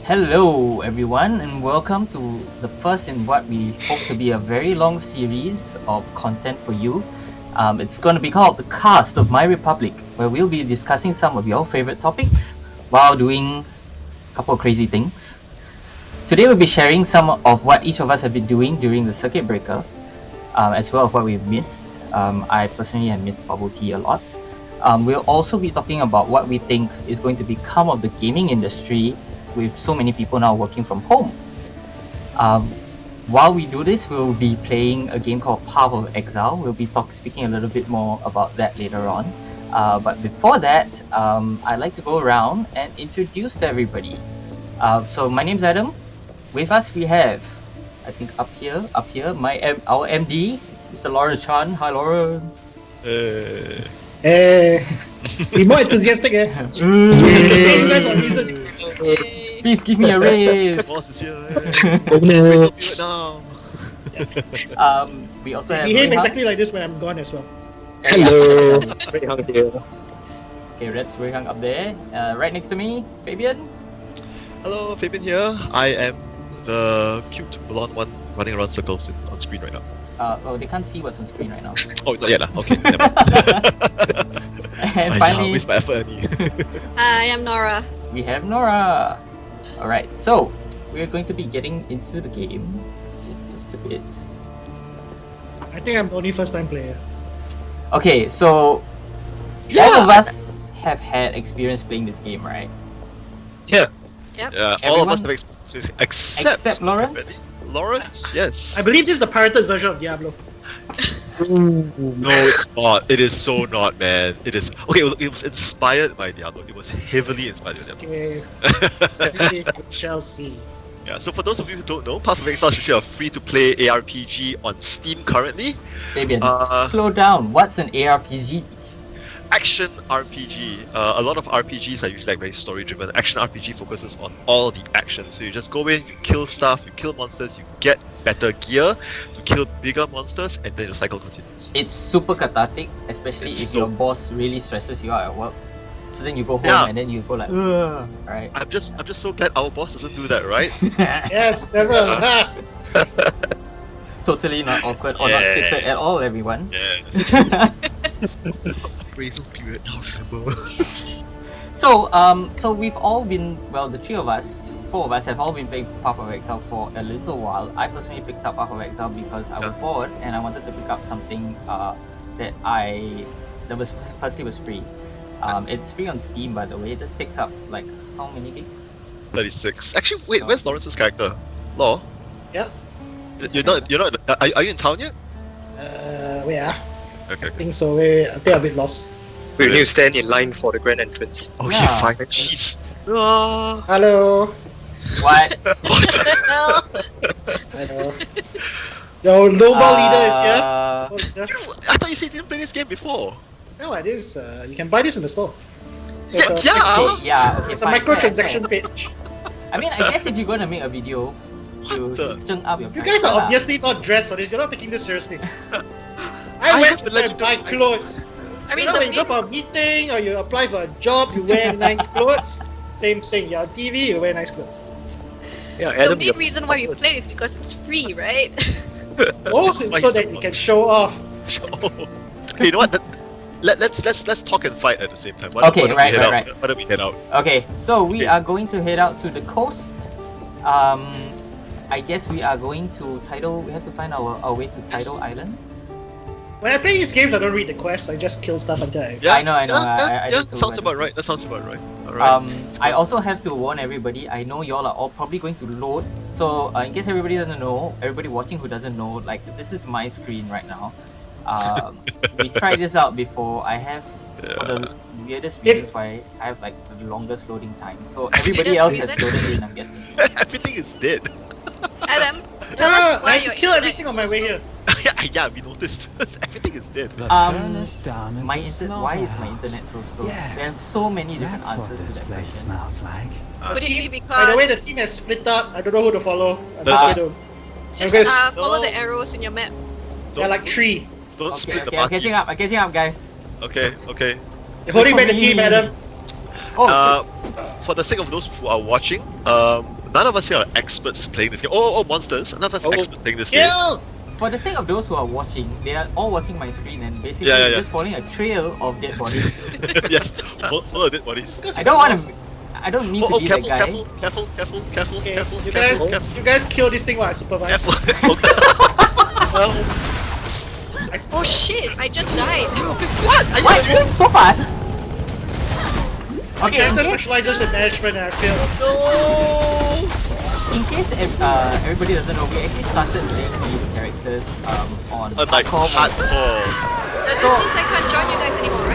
Hello, everyone, and welcome to the first in what we hope to be a very long series of content for you. It's going to be called The Cast of MyRepublic, where we'll be discussing some of your favorite topics while doing a couple of crazy things. Today, we'll be sharing some of what each of us have been doing during the circuit breaker, as well as what we've missed. I personally have missed bubble tea a lot. We'll also be talking about what we think is going to become of the gaming industry with so many people now working from home. While we do this, we'll be playing a game called Path of Exile. We'll be speaking a little bit more about that later on. But before that, I'd like to go around and introduce to everybody. So my name's Adam. With us we have, I think up here, our MD, Mr. Lawrence Chan. Hi, Lawrence. Be more enthusiastic, eh? You guys on reason. Please give me a raise. Boss is here. Bonus. We also have Behave Rehan. exactly like this when I'm gone as well. Hello, Rehan here. Okay, that's Rehan up there. Right next to me, Fabian. Hello, Fabian here. I am the cute blonde one running around circles on screen right now. They can't see what's on screen right now. Oh, not yet. Okay. And finally, waste my effort, Annie. Hi, I'm Nora. we have Nora. Alright, so we're going to be getting into the game just a bit. I think I'm the only first time player. Okay, so all of us have had experience playing this game, right? Yeah, Yep. all of us have experience except Lawrence? Lawrence, yes. I believe this is the pirated version of Diablo. No, it's not. It is so not, man. It is. Okay, it was inspired by Diablo. It was heavily inspired by Diablo. Okay. See, we shall see. Yeah, so for those of you who don't know, Path of Exile is actually a free-to-play ARPG on Steam currently. Fabian, slow down. What's an ARPG? Action RPG. A lot of RPGs are usually like very story driven. Action RPG focuses on all the action. So you just go in, you kill stuff, you kill monsters, you get better gear to kill bigger monsters, and then the cycle continues. It's super cathartic, especially It's if so- your boss really stresses you out at work. So then you go home Yeah. and then you go like, ugh, right? I'm just so glad our boss doesn't do that, right? Yes, never. Totally not awkward or not Yeah. scripted at all, everyone. Yeah. Appraisal period, I remember. So we've all been, well, the four of us have all been playing Path of Exile for a little while. I personally picked up Path of Exile because I was bored and I wanted to pick up something that was firstly was free. It's free on Steam, by the way. It just takes up like how many gigs? 36. Actually, wait, where's Lawrence's character? Law? Yep. You're not. Are you in town yet? Wait, Okay. I think so. Wait, I think I'm a bit lost. We need to stand in line for the grand entrance. Okay, Yeah. fine. Jeez. Hello. What? Hello. Your global leader is here. Uh, Oh, yeah. I thought you said you didn't play this game before. No, it is. You can buy this in the store. Yeah, It's a- yeah. Okay, yeah, okay, It's a fine, microtransaction fair. page. I mean, I guess if you're gonna make a video, you the- should zheng up your You guys character are lah. obviously not dressed for this. You're not taking this seriously. I I went have the to and buy legendary- clothes. I mean, You know, the when you go for a meeting or you apply for a job, you wear nice clothes. Same thing. You're on TV, you wear nice clothes. Yeah, the Adam, main reason why you play is because it's free, right? Oh, This is why so he's that so you can show off. Okay, you know what? Let's talk and fight at the same time. Okay, why don't right, we head out? right. Why don't we head out? Okay, so we Okay. are going to head out to the coast. I guess we are going to Tidal. We have to find our way to Tidal Island. When I play these games, I don't read the quests. I just kill stuff until I. Yeah, I know, I Yeah, do too, sounds I do about too. right. That sounds about right. Alright. I also have to warn everybody. I know y'all are all probably going to load. So in case everybody doesn't know, everybody watching who doesn't know, like this is my screen right now. We tried this out before. I have for the weirdest reasons why I have like the longest loading time. So everybody Weirdest else has reason? loaded in, I'm guessing. Everything is dead. Adam, tell us why I your kill internet everything on my is way so here. Yeah, we noticed. Everything is dead. Why is my internet so slow? Yes, There's so many different That's what answers this to that place question. smells like. Could it be By because the way, the team has split up. I don't know who to follow. I'm That's just going to. just guys- follow the No. arrows in your map? They're like three. Don't Okay, split the okay, I'm party. catching up, guys. Okay. You're holding back the Me. team, Adam. Oh, For the sake of those who are watching, none of us here are experts playing this game. Oh, monsters! None of us are experts playing this game. Kill! For the sake of those who are watching, they are all watching my screen and basically Yeah. just following a trail of dead bodies. Yes, follow dead bodies. I don't want to. I don't need to be careful, that guy. careful, Okay, careful. you guys kill this thing while I supervise. Careful. Oh shit! I just died. What? Are you What? serious? So fast? Okay, Character specializes in management and I failed. in case everybody doesn't know, we actually started playing these characters on Like hardcore. This means I can't join you guys anymore,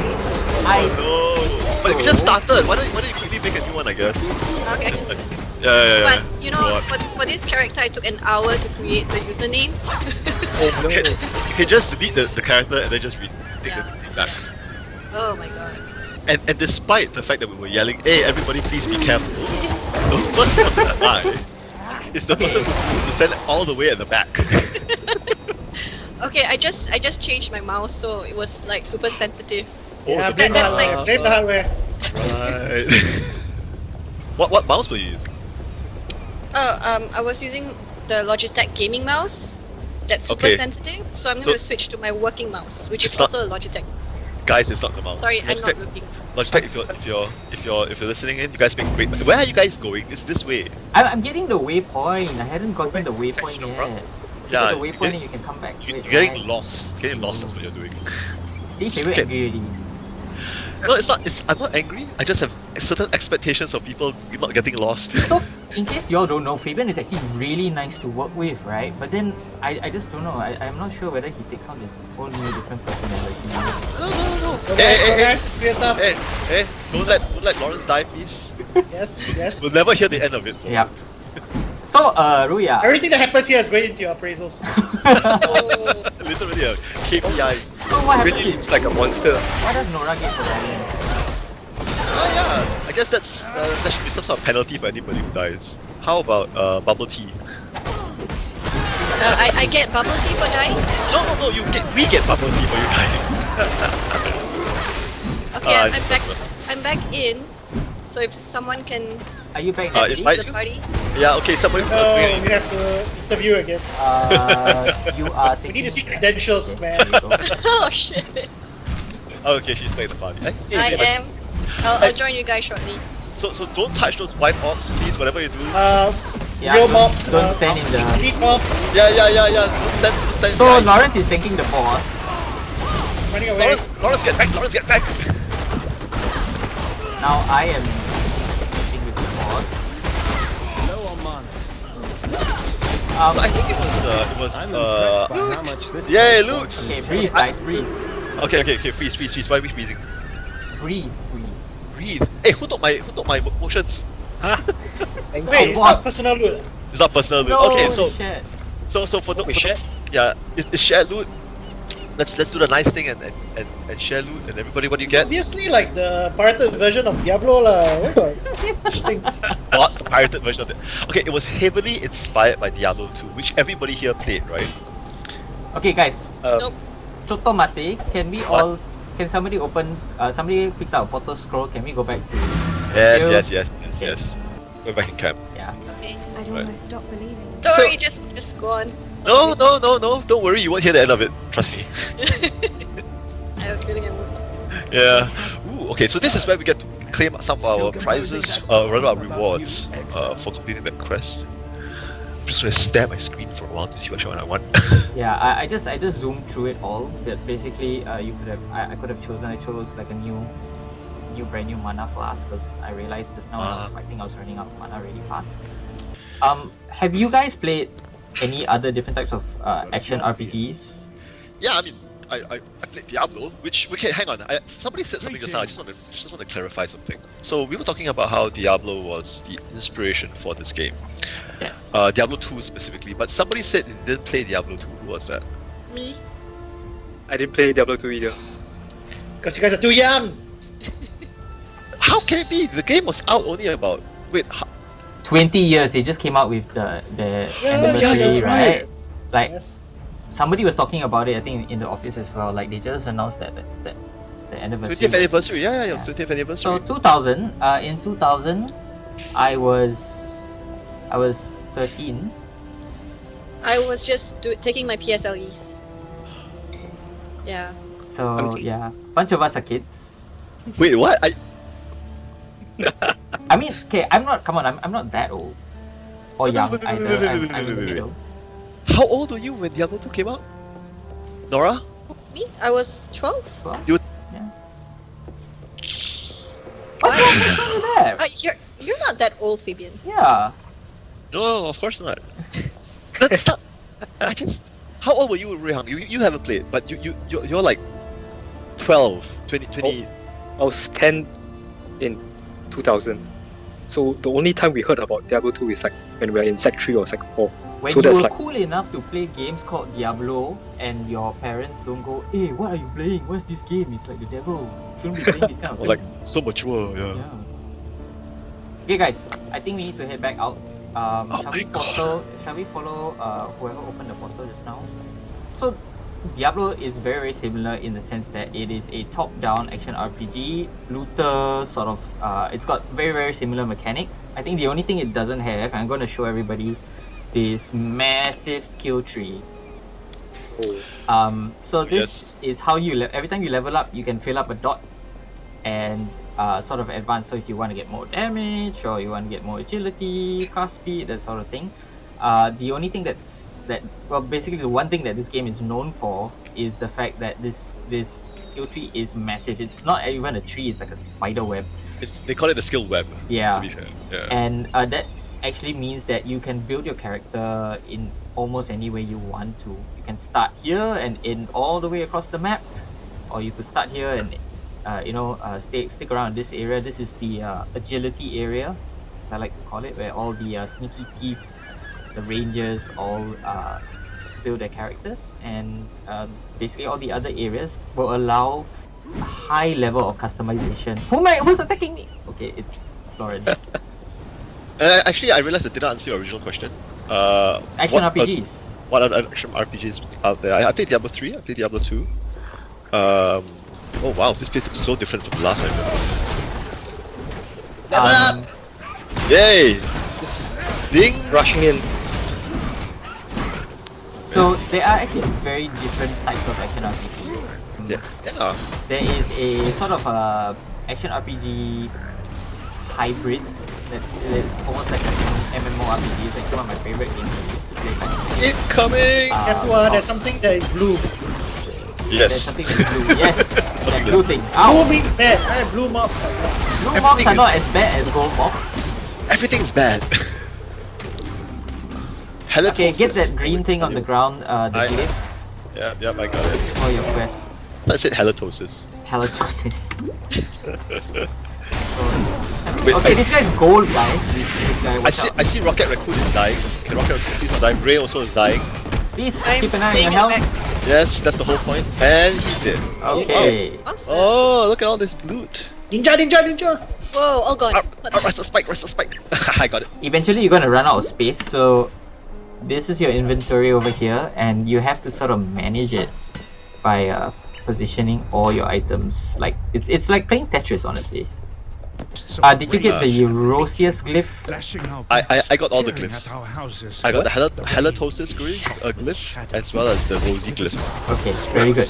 right? No. But we just started. Why don't you quickly make a new one? I guess. Okay, I can do that. Yeah. But you know, Go on. for this character, I took an hour to create the username. You can just delete the character and then just take Yeah. the thing back. Oh my god. And despite the fact that we were yelling, "Hey, everybody, please be careful," the first person to die is the person who's supposed to send it all the way at the back. Okay, I just changed my mouse, so it was like super sensitive. Yeah, the blame the that's hardware. like- Blame the hardware. Right. What mouse were you using? I was using the Logitech gaming mouse. That's super Okay. sensitive, so I'm So- going to switch to my working mouse, which is It's not- also a Logitech. Guys, it's not the mouse. Sorry, I'm not Logitech, looking. Logitech, if you're listening in, you guys make great. Where are you guys going? It's this way. I'm getting the waypoint. I hadn't gotten the waypoint yet. Yeah, The you waypoint get- and you can come back. You're straight, getting right? lost. Getting lost. That's what you're doing. See, Favorite Okay. angry already. No, it's not. I'm not angry. I just have certain expectations of people not getting lost. So, in case y'all don't know, Fabian is actually really nice to work with, right? But then, I just don't know. I'm not sure whether he takes on his own new different personality. No. Go Hey, guys, clear stuff. Hey! Don't let Lawrence die, please. Yes. We'll never hear the end of it. Yep. So, Ruya. Everything that happens here is going into your appraisals. Oh, Literally a KPI. So what happens Really if, looks like a monster. why does Nora get for dying? Oh yeah. I guess that should be some sort of penalty for anybody who dies. How about bubble tea? I get bubble tea for dying. No. We get bubble tea for you dying. Okay, Ah, I'm back. I'm back in. So if someone can Are you back Uh, next invite week? the party. Yeah. Okay. Somebody who's not Oh, doing we anything. have to interview again. You are We need to see taking- credentials, man. There you go. Oh shit. Oh, okay. She's back at the party. I Hey, but- am. I'll join you guys shortly. So don't touch those white orbs, please. Whatever you do. Yeah, Real don't- mob. don't stand in the- Elite mob Yeah. Don't stand. So, guys. Lawrence is thanking the boss. running away. Lawrence, get back! Lawrence, get back! Now I am messing with the boss. So I think it was I'm impressed by how much this Yay, place loot! wants Okay, to breathe, guys, breathe. Okay, freeze. Why are we freezing? Breathe. Breathe. Hey, who took my motions? Wait, it's not personal loot. It's not personal loot. No, Okay, so shit. for the We share? yeah, it's shared loot. Let's do the nice thing and share loot and everybody what do you It's get? obviously like the pirated version of Diablo lah. Things. Not the pirated version of it. Okay, it was heavily inspired by Diablo 2, which everybody here played, right? Okay, guys. Nope. Choto mate, can we What? all... Can somebody open... somebody picked up a portal scroll, can we go back to... Yes. Go back in camp. Yeah. Okay. I'd Right. almost stop believing. Don't So- worry, just go on. No. Don't worry, you won't hear the end of it. Trust me. I have a feeling I will. Yeah. Ooh, okay, so this is where we get to claim some of our prizes, rather our rewards, for completing that quest. I'm just gonna stare at my screen for a while to see what one I want. Yeah, I just zoomed through it all. But basically, you could have... I could have chosen... I chose like a brand new mana class because I realized just now when I was fighting I was running out of mana really fast. Have you guys played any other different types of action RPGs? Yeah, I mean, I played Diablo, which okay, hang on. Somebody said something just now. I just want to clarify something. So we were talking about how Diablo was the inspiration for this game, Yes. Diablo 2 specifically. But somebody said they didn't play Diablo 2. Who was that? Me? I didn't play Diablo 2 either. Because you guys are too young. How can it be? The game was out only about 20 years. They just came out with the anniversary, you're right? Like Yes. somebody was talking about it. I think in the office as well. Like they just announced that the anniversary. 20th was- anniversary. Yeah, it was 20th So anniversary. 2000. In 2000, I was I was 13. I was just taking my PSLEs. Yeah. So yeah, bunch of us are kids. Wait, what? I mean, okay, I'm not. Come on, I'm not that old or Wait, young wait, wait, either. wait, wait, I'm wait, in the wait, wait. middle. How old were you when Diablo 2 came out? Nora? Me? I was 12. Well, You- yeah. What's wrong with that? You're not that old, Fabian. Yeah. No, of course not. That's not. I just. How old were you, Rehang? You haven't played, but you're like 12, 20. I was 10 in 2000. So the only time we heard about Diablo 2 is like when we were in Sec 3 or Sec 4. When So you that's were like- cool enough to play games called Diablo and your parents don't go, hey, what are you playing? What's this game? It's like the devil. You shouldn't be playing this kind of Or thing. like so mature, yeah. Yeah. Okay guys, I think we need to head back out. Oh my God. Shall we follow whoever opened the portal just now? So Diablo is very, very similar in the sense that it is a top-down action RPG, looter sort of. It's got very, very similar mechanics. I think the only thing it doesn't have, I'm going to show everybody this massive skill tree. Oh. So this is how you every time you level up, you can fill up a dot and sort of advance. So if you want to get more damage or you want to get more agility, cast speed, that sort of thing. The only thing basically the one thing that this game is known for is the fact that this skill tree is massive. It's not even a tree; it's like a spider web. They call it the skill web. Yeah. To be fair. Yeah. And that actually means that you can build your character in almost any way you want to. You can start here and end all the way across the map, or you could start here and stick around this area. This is the agility area, as I like to call it, where all the sneaky thieves, the rangers, all build their characters, and basically all the other areas will allow a high level of customization. Who's attacking me? Okay, it's Florence. Actually, I realized I did not answer your original question. Action what- RPGs. What other action RPGs out there? I played Diablo 3, I played Diablo 2. Oh wow, this place is so different from the last time. Yay! Just Ding! rushing in. So there are actually very different types of action RPGs. Yeah. There is a sort of a action RPG hybrid that's almost like an MMORPG. It's like one of my favorite games I used to play back in the day. Incoming! Careful, there's something that is blue. There's Yes. something that's blue. Yes, that Something blue thing. Blue Ow! means bad. Blue mobs. Blue mobs everything are is- not as bad as gold mobs. Everything's bad. Okay, get Halitosis. that green thing on the ground, the I- glyph Yep, I got it. for your quest. I said halitosis. Halitosis. Wait, Okay, this guy's gold, guys. This guy, watch out. I see Rocket Raccoon is dying. Okay, Rocket Raccoon please not dying. Ray also is dying. Please I'm keep an eye on bringing your it health. back. Yes, that's the whole point. And he's dead. Okay. Awesome. Oh, look at all this loot. Ninja. Whoa, all gone. Rest the spike. I got it. Eventually, you're gonna run out of space, so this is your inventory over here, and you have to sort of manage it by positioning all your items. Like it's like playing Tetris, honestly. Did you get the Eurosius glyph? I got all the glyphs. I got the halitosis glyph as well as the rosy glyph. Okay, very good.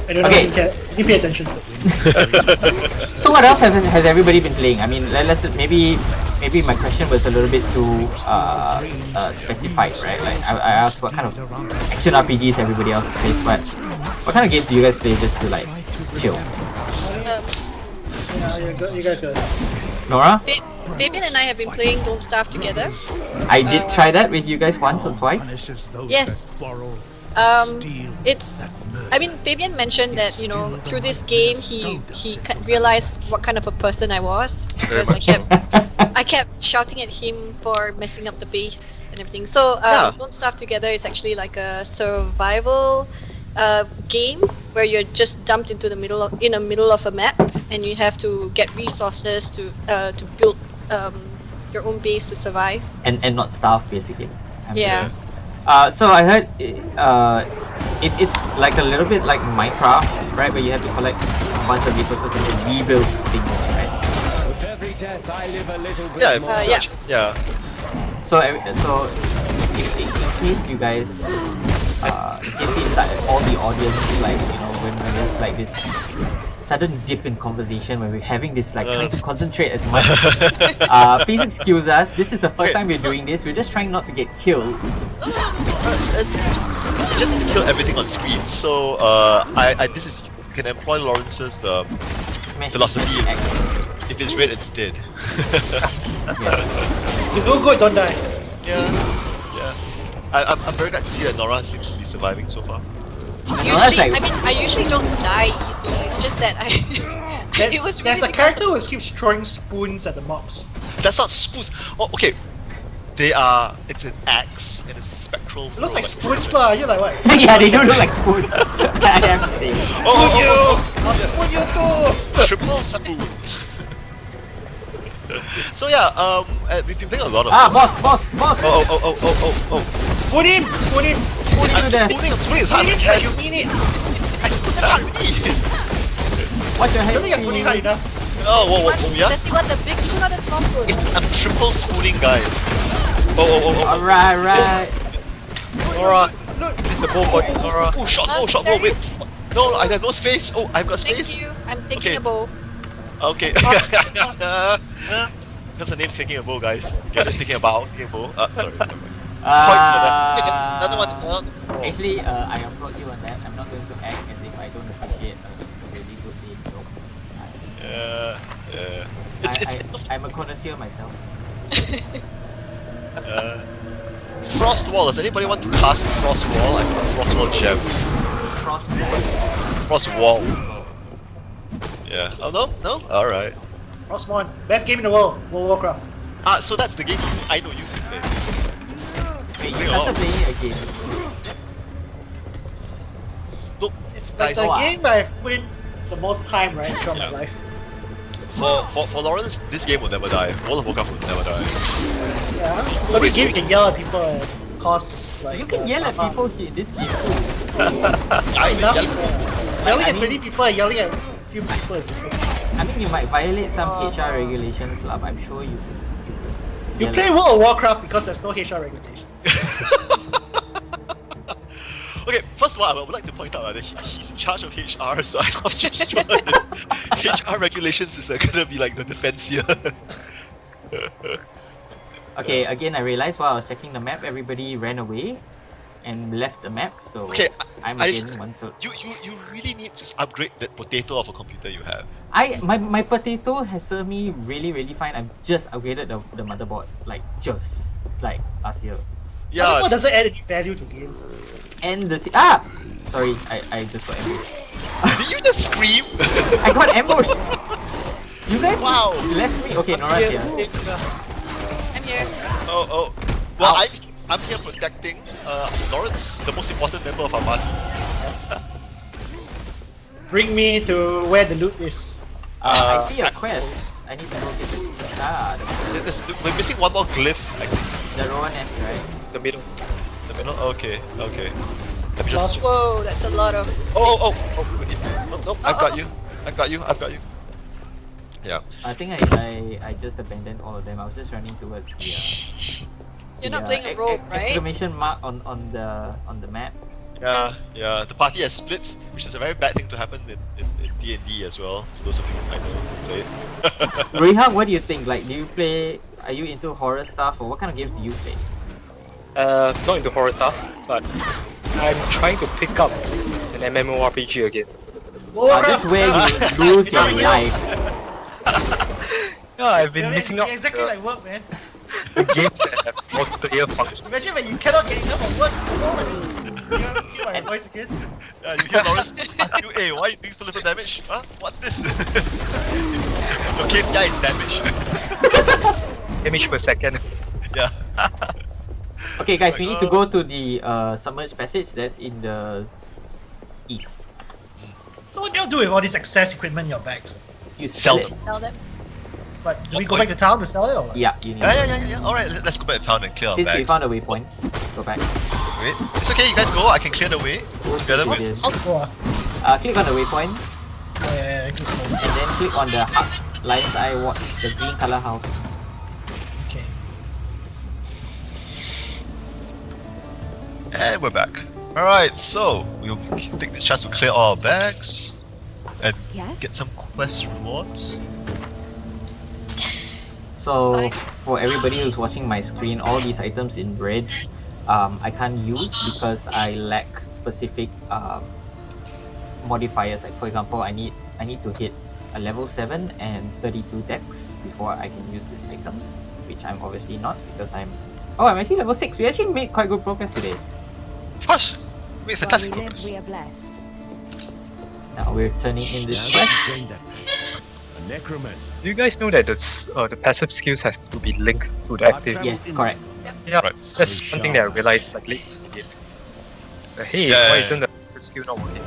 I don't know Okay. if you care. You pay attention. So what else has everybody been playing? I mean, let's maybe my question was a little bit too specified, right? Like I asked what kind of action RPGs everybody else plays, but what kind of games do you guys play just to like chill? You guys go. Nora, Fabian and I have been playing Don't Starve together. I did try that with you guys once or twice. Yes. It's. I mean, Fabian mentioned that through this game he realized what kind of a person I was because I kept shouting at him for messing up the base and everything. So Yeah. Don't Starve Together is actually like a survival game where you're just dumped into the middle of a map and you have to get resources to build your own base to survive. and not starve basically. Yeah. So I heard it's like a little bit like Minecraft, right? Where you have to collect a bunch of resources and then rebuild things, right? death, I live a little bit Yeah, more. Yeah. yeah. So, if in case you guys, in case inside all the audience, like, you know, when there's like this sudden dip in conversation when we're having this like trying to concentrate as much, please excuse us. This is the first time we're doing this. We're just trying not to get killed. You just need to kill everything on screen. So, this is you can employ Lawrence's Smash philosophy. X. If it's red, it's dead. You do good, don't die. Yeah. I'm very glad to see that Nora seems to be surviving so far. Usually, like- I mean, I usually don't die easily. It's just that it was There's really a character who keeps throwing spoons at the mobs. That's not spoons. Oh, okay. They are. It's an axe and it's a spectral. It looks like throw, spoons lah. You're like what? Yeah, they do look like spoons. I have to say. I'll spoon you too. Triple spoon. So yeah, we've been playing a lot of. Boss. Oh. Spoon him. I'm spooning his hard. Mean it, you mean it. I spooned hard already. What's your I head? don't think you're spooning hard enough. Oh, yeah. Does he want the big spoon or the small spoon? I'm triple spooning, guys. Oh. Alright. Nora, it's the bow for you, Nora. Oh, shot bow, there wait. is. No, I have no space. Oh, I've got space. Thank you. I'm taking Okay. a bow. Okay. Because the name's taking a bow, guys. Get it? Taking a bow. Taking a bow. Sorry. Points for that. Okay, that's another one. Oh. Actually, I applaud you on that. I'm not going to act as if I don't appreciate a really good lead joke. Yeah. I'm a connoisseur myself. Frost Wall. Does anybody want to cast Frost Wall? I've got Frost Wall gem. Frost Wall. Yeah. Oh no? Alright. Frostmourne, best game in the world. World of Warcraft. So that's the game I know you've been playing. Wait, you Bring it started on. playing it again. Look, It's like guys, the game I've put in the most time right throughout my life. for Lawrence, this game will never die. World of Warcraft will never die. Yeah. So this game you can yell at people and cause like. You can yell at people in this game too. Enough. Yelling I at mean- 20 people and yelling at a few people is different. I mean, you might violate some HR regulations, lah, but I'm sure you. You yell play at- World of Warcraft because there's no HR regulations. Okay, first of all, I would like to point out that he's in charge of HR, so I'm not too sure that HR regulations is gonna be like the defense here. Okay, again, I realized while I was checking the map, everybody ran away and left the map, so Okay, I'm I again just- one so. You really need to upgrade that potato of a computer you have. My potato has served me really fine. I've just upgraded the motherboard like last year. Yeah, What doesn't add any value to games? And the sorry, I just got ambushed. did you just scream? I got ambushed. You guys Wow. left me. Okay, Nora's here. I'm here. Oh. Well, I'm here protecting Lawrence, the most important member of our party. Yes. Bring me to where the loot is. I see a quest. I need to go get We're missing one more glyph, I think. the Rowan S, right? The middle. The middle? Okay. Let me just. Whoa, that's a lot of. Oh, no, I've got you. Yeah. I think I just abandoned all of them. I was just running towards the. You're not the, playing a rogue, right? Exclamation mark on the map. Yeah. The party has split, which is a very bad thing to happen in D&D as well. For those of you who I know who play it. Rehan, what do you think? Like, do you play? Are you into horror stuff, or what kind of games do you play? Not into horror stuff, but I'm trying to pick up an MMORPG again. World of That's Warcraft. where you lose your Yeah. life. Yeah, I've been Yeah, missing out exactly like work, man. the games that have multiplayer functions. Imagine when you cannot get enough of work. Hear my voice again. Yeah, you hear Lawrence ask you, hey, why are you doing so little damage? Huh? What's this? Your KPI is damage. Damage per second. Yeah. Okay, guys, we need to go to the submerged passage that's in the east. So what do you do with all this excess equipment in your bags? You Sell sell it. them. Tell them. But do we go back to town to sell it or what? Yeah, you need. Yeah. Alright, let's go back to town and clear our Since we bags. found a waypoint, let's go back. Wait, it's okay, you guys go. I can clear the way together with. Yes. How to go ah? Click on the waypoint Yeah, click on. and then click on the hub, Lion's Eye watch, the green color house. Okay. And we're back. Alright, so we'll take this chance to clear all our bags and Yes? get some quest rewards. So for everybody who's watching my screen, all these items in red, I can't use because I lack specific modifiers. Like for example, I need to hit a level 7 and 32 dex before I can use this item, which I'm obviously not because I'm actually level 6. We actually made quite good progress today. Of course! Wait, While fantastic we live, progress. we are blessed. Now we're turning in this Now quest. to join them. A necromancer. Do you guys know that the passive skills have to be linked to the active? Yes, correct. Yeah, Right. that's one thing that I realized like late in the game. Hey, Yeah, why yeah, isn't the passive skill not working?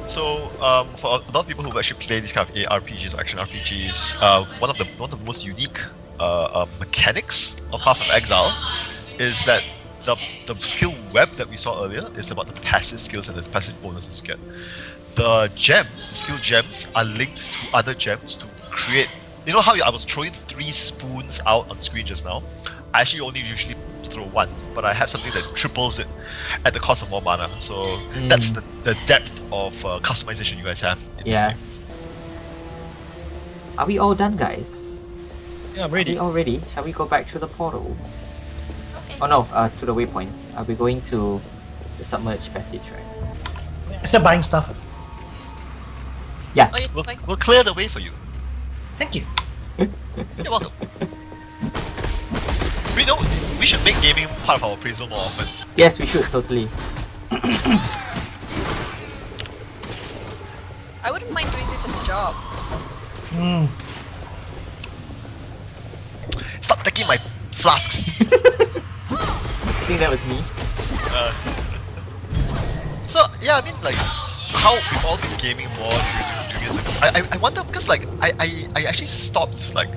So, for a lot of people who actually play these kind of ARPGs or action RPGs, one of the most unique mechanics of Path of Exile is that the skill web that we saw earlier is about the passive skills and the passive bonuses you get. The gems, the skill gems, are linked to other gems to create. You know how I was throwing 3 spoons out on screen just now? I actually only usually throw 1, but I have something that triples it at the cost of more mana. So that's the depth of customization you guys have in Yeah. this game. Are we all done, guys? Yeah, I'm Are we ready. all ready? Shall we go back through the portal? Okay. Oh no, to the waypoint. Are we going to the submerged passage, right? I still buying stuff. Yeah. Oh, you're fine. We'll clear the way for you. Thank you. You're welcome. We should make gaming part of our appraisal more often. Yes, we should totally. I wouldn't mind doing this as a job. Hmm. Stop taking my flasks. I think that was me. So yeah, I mean like how we've all been gaming more during years ago. I wonder because like I actually stopped like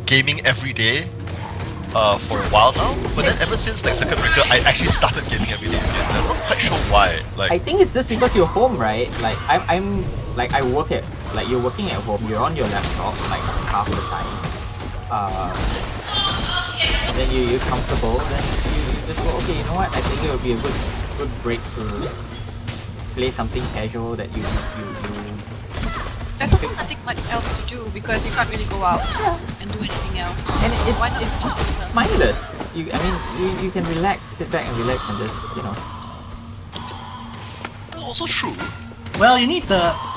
gaming every day for a while now. But then ever since like Circuit Breaker, I actually started gaming every day again. I'm not quite sure why. Like I think it's just because you're home, right? Like I'm like I work at like you're working at home. You're on your laptop like half the time. And then you're comfortable. Then you just go, okay, you know what? I think it would be a good break to play something casual that you. There's also nothing much else to do because you can't really go out and do anything else. And So why not? it's mindless. You can relax, sit back and relax and just also true. Well, you need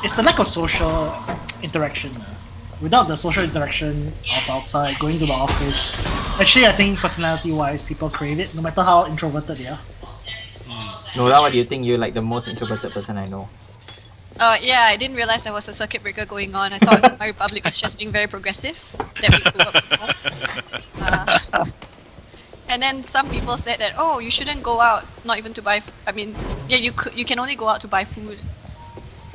it's the lack of social interaction. Without the social interaction of outside, going to the office, actually I think personality-wise, people crave it, no matter how introverted they are. Nora, what do you think? You're like the most introverted person I know. Yeah, I didn't realize there was a circuit breaker going on. I thought MyRepublic was just being very progressive. That we could work from home. And then some people said that, oh, you shouldn't go out, not even to buy. I mean, yeah, you can only go out to buy food.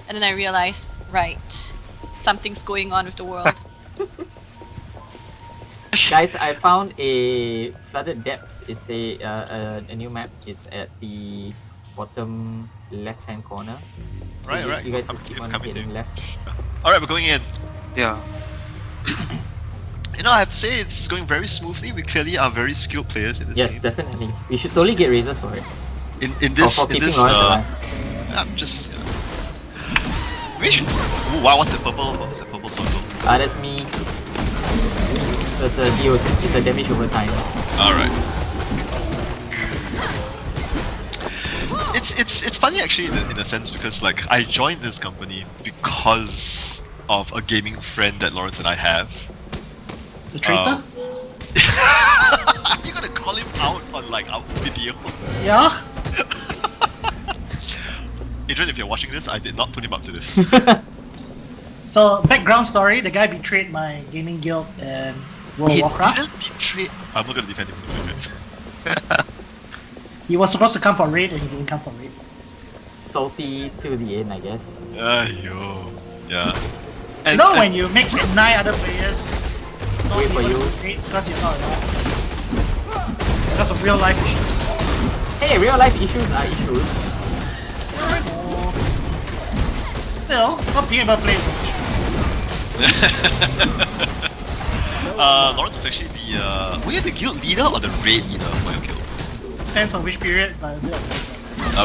And then I realized, right, something's going on with the world. Guys, I found a flooded depths. It's a new map. It's at the bottom left-hand corner. So Right. You guys I'm just keep coming on to you. hitting left. Alright, we're going in. Yeah. You know, I have to say it's going very smoothly. We clearly are very skilled players in this Yes, game. definitely. We should totally get razors for it. In this for in keeping this Lawrence alive. I'm just we should. Ooh, wow, what's that purple? What's that purple circle? That's me. That's a deal. It's a damage over time. Alright. It's funny actually in a sense because like I joined this company because of a gaming friend that Lawrence and I have. The traitor? You're gonna call him out on like our video. Yeah? Adrian, if you're watching this, I did not put him up to this. So, background story, the guy betrayed my gaming guild in World of Warcraft. didn't betray. I'm not gonna defend him. I'm not gonna defend him. He was supposed to come for raid and he didn't come for raid. Salty to the end, I guess. Yo. Yeah. You know when you make 9 other players not Wait for able you. to raid because you're not allowed? Because of real life issues. Hey, real life issues are issues. Still, not being able to play is an issue. Lawrence was actually the were you the guild leader or the raid leader for your guild? Depends on which period, but a bit of both.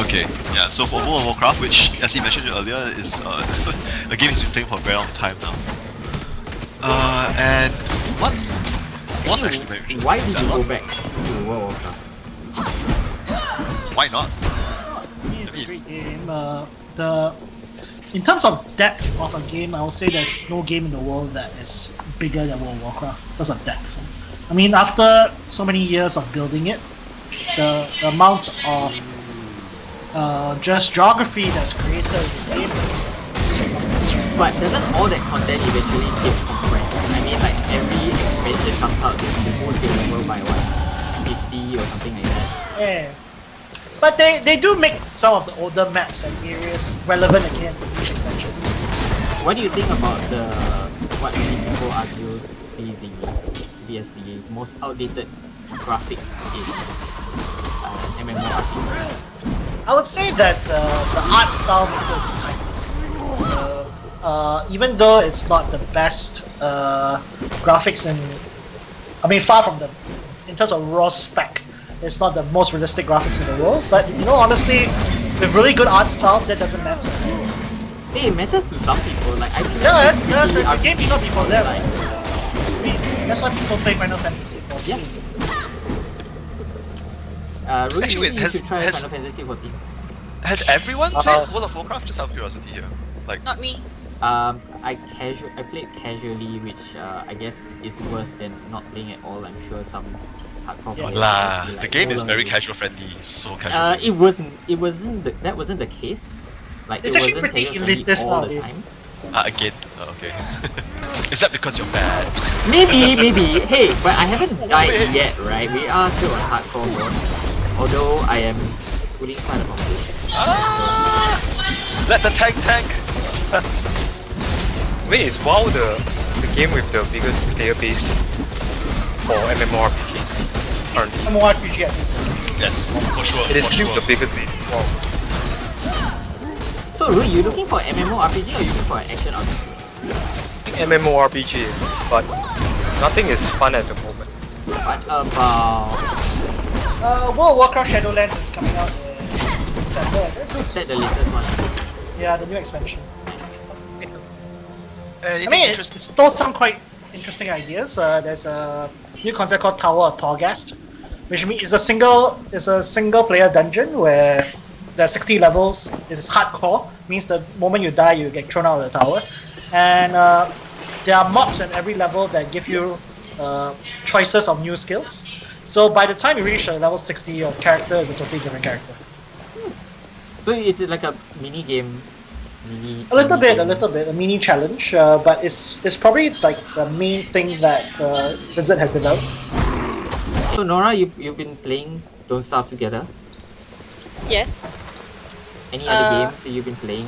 Okay, yeah. So for World of Warcraft, which as you mentioned earlier is a game he's been playing for a very long time now. And what was actually very interesting. Why did is you that go back to World of Warcraft? Why not? It's a great game. In terms of depth of a game, I would say there's no game in the world that is bigger than World of Warcraft in terms of depth. I mean, after so many years of building it, the amount of just geography that's created in the game is But doesn't all that content eventually get compressed? I mean, like every expansion comes out, the most in the world by what, 50 or something like that. yeah. But they do make some of the older maps and areas relevant again in each expansion. What do you think about what many people argue as the most outdated graphics in MMORPG? I would say that the art style makes it timeless. So even though it's not the best graphics far from them in terms of raw spec, it's not the most realistic graphics in the world. But honestly, with really good art style, that doesn't matter. Hey, it matters to some people. Like I feel Yeah, like that's the the game may not be for them. like, I mean, that's why people play Final Fantasy 14. yeah. Really, Actually, maybe wait, you should try has- Final Fantasy 14. Has everyone played World of Warcraft? Just out of curiosity here. Like, Not me. I played casually, which I guess is worse than not playing at all. I'm sure some hardcore players lah, would be the like, game is "Hold on, very wait." casual friendly. So casual. That wasn't the case. Like It's it actually wasn't pretty casual friendly elitist all the nowadays. time. Again. Okay. Is that because you're bad? Maybe. Hey, but I haven't died yet, right? We are still on hardcore mode. Although I am fully quite accomplished. Let the tank. Wait, is WoW the game with the biggest player base for MMORPGs currently? MMORPG, I think. Yes, for sure. It is for still sure. the biggest base. Wow. So Rui, you looking for MMORPG or you looking for an action RPG? MMORPG, but nothing is fun at the moment. What about World of Warcraft Shadowlands is coming out in September, I guess. is that the latest one? Yeah, the new expansion. Anything I mean, it interesting? stole some quite interesting ideas. There's a new concept called Tower of Torghast, which means it's a single player dungeon where there's 60 levels. It's hardcore, means the moment you die, you get thrown out of the tower, and there are mobs at every level that give you choices of new skills. So by the time you reach level 60, your character is a totally different character. So is it like a mini game? A little bit, a mini challenge, but it's probably like the main thing that Blizzard has developed. So Nora, you've been playing Don't Starve Together. Yes. Any other games that you've been playing?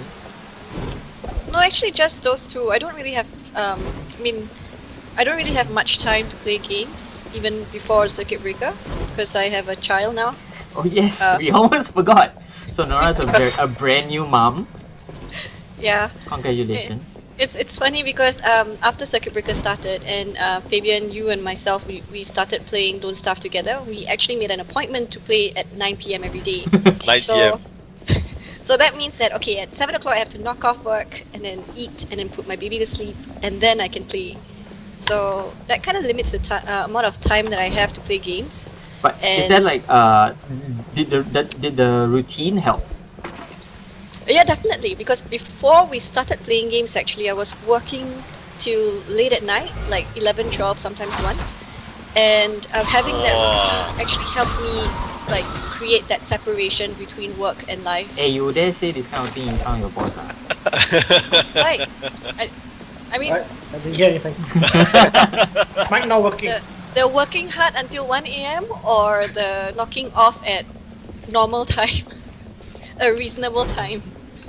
No, actually, just those two. I don't really have. I don't really have much time to play games, even before Circuit Breaker, because I have a child now. Oh yes, we almost forgot. So Nora's a brand new mom. Yeah. Congratulations. It's funny because after Circuit Breaker started and Fabian, you and myself, we started playing Don't Starve together. We actually made an appointment to play at 9 PM every day. 9 PM. So that means that, okay, at 7 o'clock I have to knock off work and then eat and then put my baby to sleep and then I can play. So that kind of limits the amount of time that I have to play games. But is that like did the routine help? Yeah, definitely. Because before we started playing games, actually, I was working till late at night, like 11, 12, sometimes 1. And having that routine actually helps me like create that separation between work and life. Hey, you dare say this kind of thing in front of your boss? Right. I mean, Right? I didn't hear anything. Mic not working. the working hard until 1 AM or the knocking off at normal time, a reasonable time.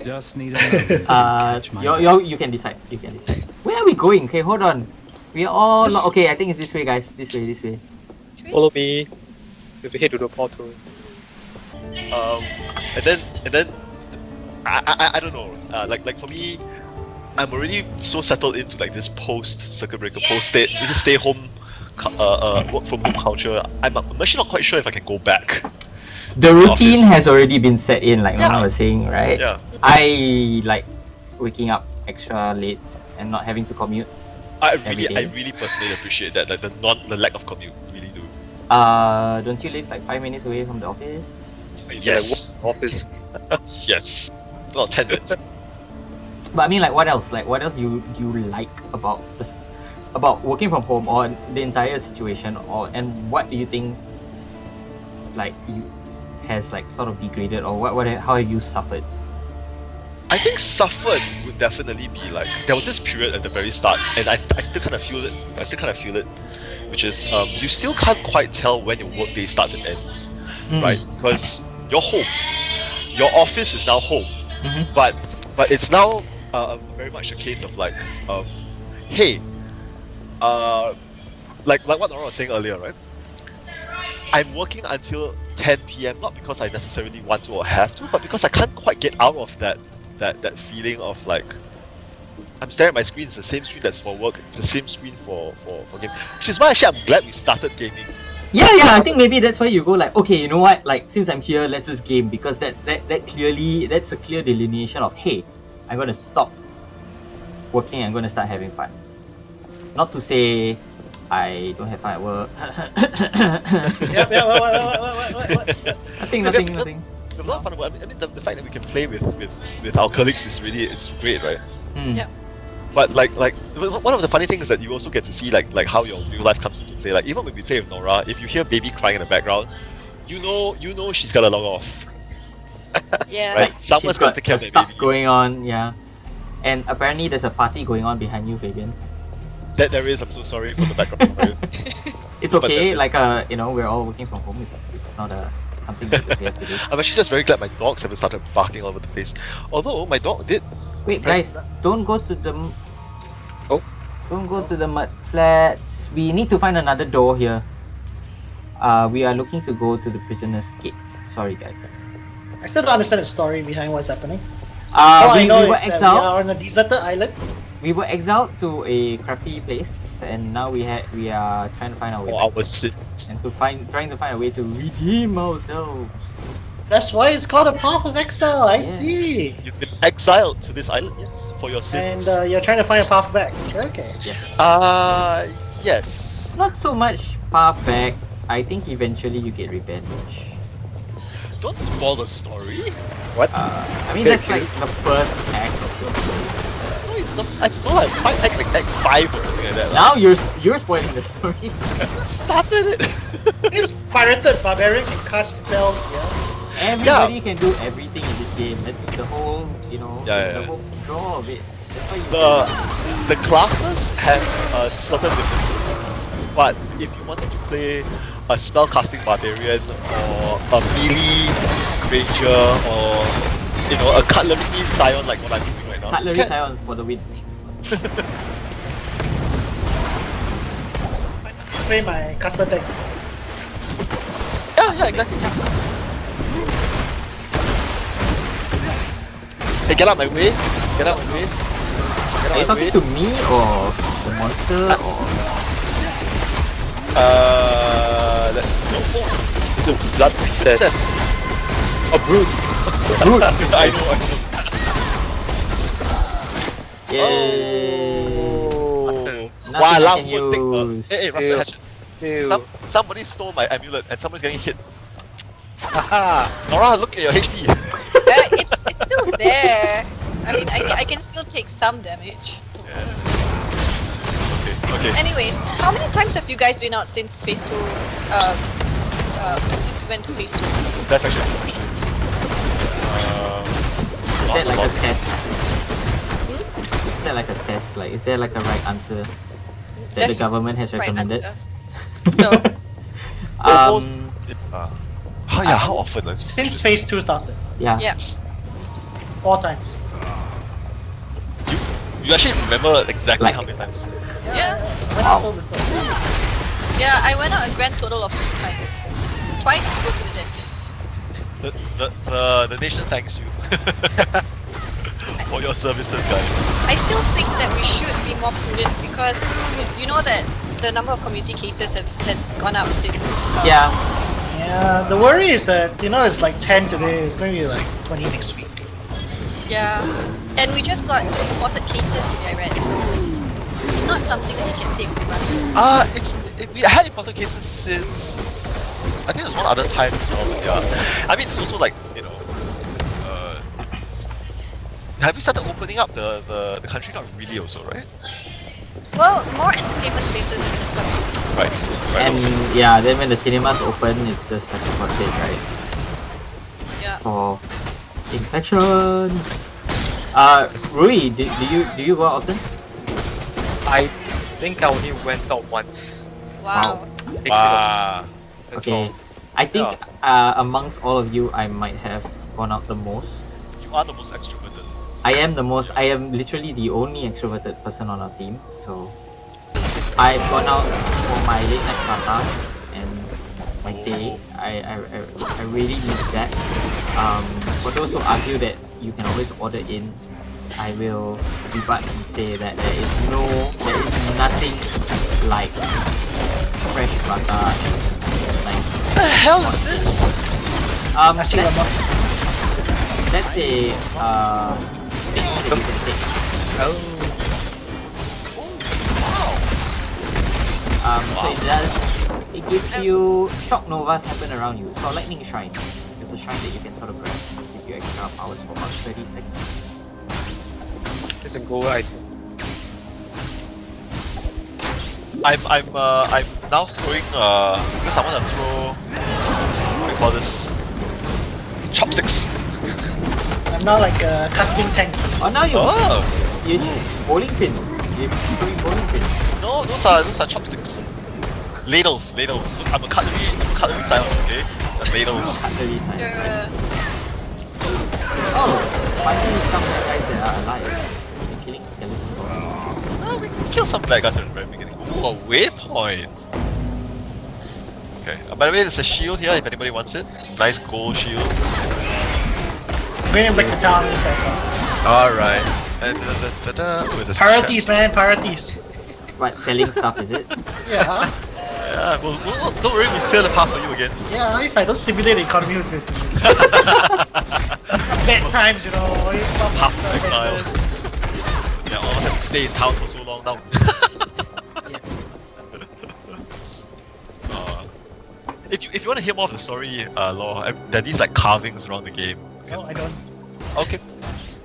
Just need a moment to catch my You can decide. You can decide. Where are we going? Okay, hold on. We are all okay. I think it's this way, guys. This way. Follow me. We have to head to the portal. And then I don't know. Like for me, I'm already so settled into like this post circuit breaker, this stay home, work from home culture. I'm actually not quite sure if I can go back. The routine office. has already been set in, like Nona Yeah. was saying, right? Yeah. I like waking up extra late and not having to commute. I Every day. really personally appreciate that, like the lack of commute, really do. Don't you live like 5 minutes away from the office? Yes. Office. Yes. Well, 10 minutes. But I mean, like, what else? Like, what else do you like about this, about working from home, or the entire situation, and what do you think, like, you has like sort of degraded, or how have you suffered? I think suffered would definitely be like, there was this period at the very start, and I still kind of feel it. Which is you still can't quite tell when your workday starts and ends, right? Because you're home, your office is now home, but it's now very much a case of like, hey, like what Nora was saying earlier, right? I'm working until 10 p.m. not because I necessarily want to or have to, but because I can't quite get out of that feeling of like, I'm staring at my screen, it's the same screen that's for work, it's the same screen for game. Which is why actually I'm glad we started gaming. Yeah, I think maybe that's why you go like, okay, you know what, like, since I'm here, let's just game, because that's a clear delineation of, hey, I'm gonna stop working, I'm gonna start having fun. Not to say I don't have fun at work. Nothing. We have a lot of fun at work. I mean, the fact that we can play with our colleagues is great, right? Yeah. But like one of the funny things is that you also get to see like how your real life comes into play. Like even when we play with Nora, if you hear baby crying in the background, you know she's gotta log off. Yeah. Right? Someone's She's gotta got take care of the stuff baby. going on, yeah. And apparently there's a party going on behind you, Fabian. That there is. I'm so sorry for the background noise. It's But okay, that- like we're all working from home. It's not something that we have to do. I'm actually just very glad my dogs haven't started barking all over the place. Although my dog did. Wait, guys, don't go to the. Oh. Don't go to the mud flats. We need to find another door here. We are looking to go to the prisoner's gate. Sorry, guys. I still don't understand the story behind what's happening. All I We know were is that we exiled. are on a deserted island. We were exiled to a crappy place, and now we are trying to find our way For back. our sins. And trying to find a way to redeem ourselves. That's why it's called a Path of Exile. I Yeah. see. You've been exiled to this island, yes, for your And sins. you're trying to find a path back. Okay. Yes. Not so much path back. I think eventually you get revenge. Don't spoil the story. What? I mean, that's like the first act of the story. I know like act 5 or something like that. Right? Now you're spoiling the story. You started it. This pirated barbarian can cast spells, yeah? Everybody can do everything in this game. That's the whole, Yeah. the whole draw of it. That's why you The classes have certain differences, but if you wanted to play a spellcasting barbarian or a melee ranger or a cutlery scion like what I'm doing right now, Cutlery you can- Scion for the win. Play my caster deck. Yeah, exactly. Hey, get out my way! Get out my way! Get Are you out my way! talking to me or the monster or? Let's go. Oh, it's a blood princess. A brute. I know. Yay! Oh. Nothing Wow, I Lam can would use. take Hey, Ew. Raphael, Ew. somebody stole my amulet and someone's getting hit. Haha. Nora, look at your HP. It's still there. I mean, I can still take some damage. Okay. Anyways, how many times have you guys been out since phase 2? Since we went to phase 2? That's actually a good question. Is that like a lot. test? Is that like a test? Like, is there like a right answer that the Just government has right recommended? answer. No. How often? Since phase 2 started. Yeah. Yeah. 4 times. You actually remember exactly Like- how many times? Yeah. When so before. Yeah, I went out a grand total of 2 times. Twice to go to the dentist. The nation thanks you. for your services, guys. I still think that we should be more prudent because you know that the number of community cases has gone up since. Yeah. Yeah, the worry is that, it's like 10 today, it's going to be like 20 next week. Yeah, and we just got reported cases today, right? So it's not something that you can take for granted. We had important cases since I think there's one other time as well. Yeah, I mean it's also like have we started opening up the country? Not really, also, right? Well, more entertainment places are gonna start opening soon. Right. And yeah, then when the cinemas open, it's just like a shortage, right? Yeah. For infection. Rui, do you go out often? I think I only went out once. Wow. That's Okay. all. I think amongst all of you, I might have gone out the most. You are the most extroverted. I am literally the only extroverted person on our team, so I've gone out for my late night prata and my day. I really miss that. For those who argue that you can always order in, I will rebut and say that there is nothing like fresh prata. Nice. What the hell is this? Nasi That's lemak. a thing that you can take. Oh, So it gives you shock novas happen around you. So lightning shrine is a shrine that you can sort of grab, give you extra powers for about 30 seconds. it's a goal item. I'm now throwing because I want to throw what do you call this? Chopsticks. I'm now like a casting tank. Oh, now you Oh bowling pins. You're throwing bowling pins. no, those are chopsticks. Ladles. I'm a cutlery silent, okay? So ladles. Cutlery sign. Yeah. Oh, finally some guys that are alive. Killing skeletons. Oh, we killed some bad guys at the very beginning. Ooh, a waypoint. Okay. By the way, there's a shield here if anybody wants it. Nice gold shield. Bringing back the town, he says. Alright. Ooh, there's a Priorities, chest. man, priorities. What, selling stuff, is it? Yeah. Yeah, don't worry, we'll clear the path for you again. Yeah, if I don't stimulate the economy, who's going to stimulate? Bad times, Path of Exile. Yeah, all of us have to stay in town for so long now. Yes. If you want to hear more of the story, Law, there are these like carvings around the game. No, I don't. Okay.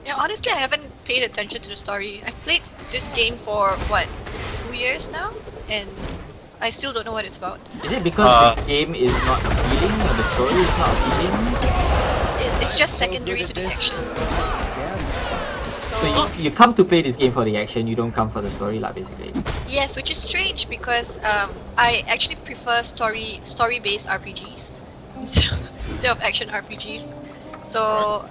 Yeah, honestly, I haven't paid attention to the story. I've played this game for, 2 years now? And I still don't know what it's about. Is it because the game is not appealing or the story is not appealing? It's just secondary to the action. So So, you come to play this game for the action, you don't come for the story lah, basically. yes, which is strange because I actually prefer story-based RPGs instead of action RPGs. So,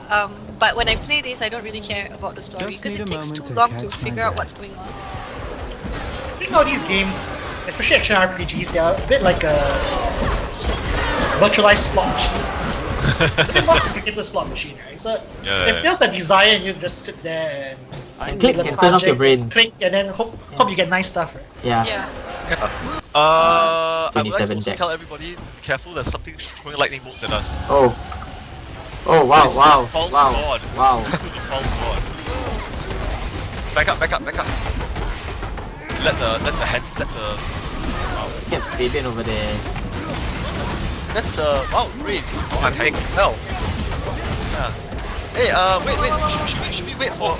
but when I play this, I don't really care about the story Just because need it a takes moment too to long to catch my figure out breath. what's going on. I think all these games, especially action RPGs, they are a bit like a virtualized slot machine. It's a bit more complicated slot machine, right? So Yeah, it feels the desire in you to just sit there And click and turn off your brain. click, and then hope you get nice stuff, right? Yeah. Yeah. I would like to 27 also tell decks. everybody to be careful. There's something throwing lightning bolts at us. Oh. Oh wow, It's wow, the false wow, god. wow. The false god. Back up. Let the wow. Get Fabian over there. That's wow, great. Oh, I'm tank. taking hell. Yeah. Hey, wait. Should we wait for